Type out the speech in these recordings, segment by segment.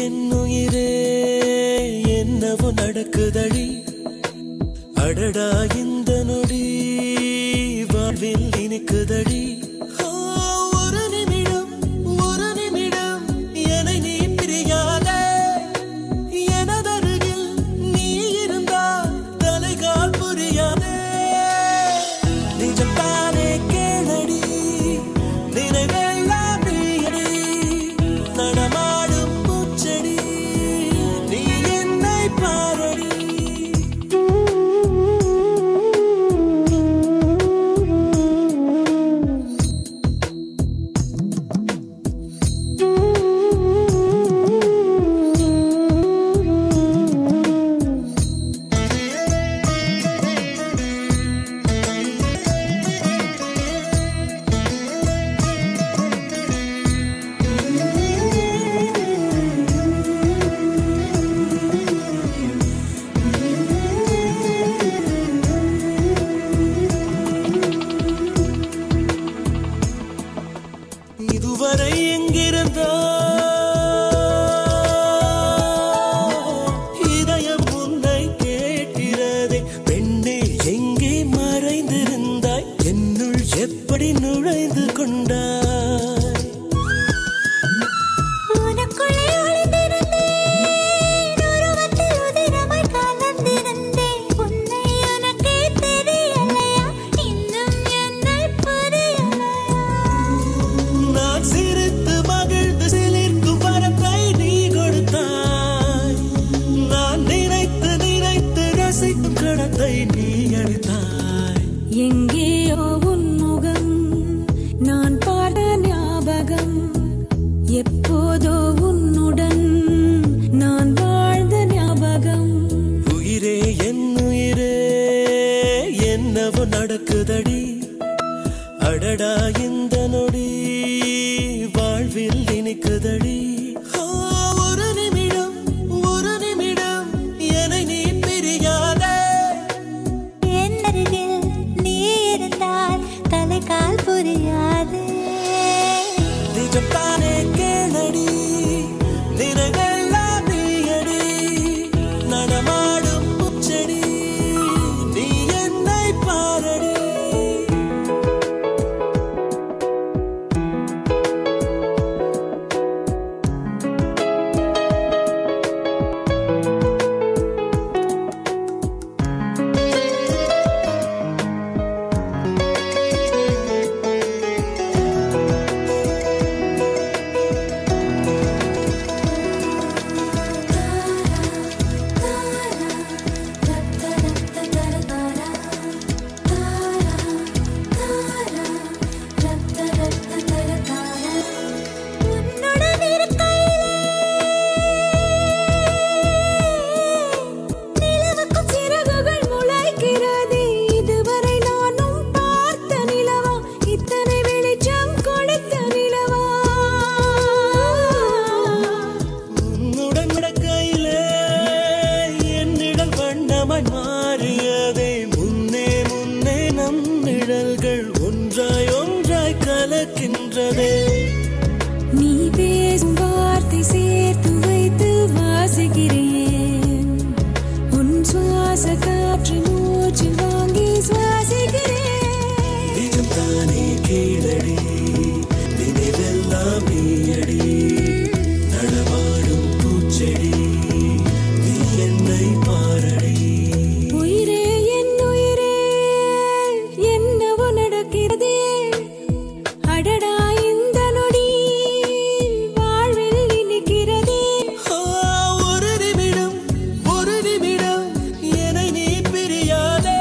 என்னுயிரே என்னவோ நடக்குதடி அடடா இந்த நொடி வாழ்வில் இனிக்குதடி ஒரு நிமிடம் என்னை நீ பிரியாதே எனதருகில் நீ இருந்தால் தலைகால் புரியாதே நிஜம்தானே கேளடி நினைவெல்லாம் நீயடி நடமாடும் பூச்செடி நீ என்னை பாரடி இதுவரை எங்கிருந்தோ இதயம் உன்னை கேட்கிறதே பெண்ணே எங்கே மறைந்திருந்தாய் என்னுள் எப்படி நுழைந்து கொண்டாய் எங்கேயோ உன் முகம் நான் பார்த்த ஞாபகம் எப்போதோ உன்னுடன் நான் வாழ்ந்த ஞாபகம் உயிரே என்னுயிரே என்னவோ நடக்குதடி அடடா இந்த நொடி வாழ்வில் இனிக்குதடி ஒரு நிமிடம் என்னை நீ பிரியாதே தலைகால் புரியாது நிஜம்தானே கேளடி நினைவெல்லாம் நீயடி நடமாடும் பூச்செடி நீ என்னை பாரடி மாறியதே முன்னே நம் நிழல்கள் ஒன்றாய் கலக்கின்றதே நீ பேசும் வார்த்தை சேர்த்து வைத்து வாசிக்கிறேன் உன் சுவாச காற்று மூச்சு வாங்கி சுவாசிக்கிறேன் நிஜம்தானே கேளடி நினைவெல்லாம் நீயடி நடமாடும் பூச்செடி நீ என்னை பாரடி அடடா இந்த நொடி வாழ்வில் இனிக்கிறதே ஒரு நிமிடம் என்னை நீ பிரியாதே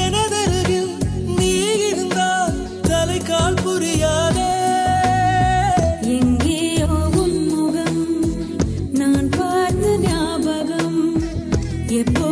எனதருகில் நீ இருந்தால் தலைகால் புரியாதே எங்கேயோ உன் முகம் நான் பார்த்த ஞாபகம் எப்போ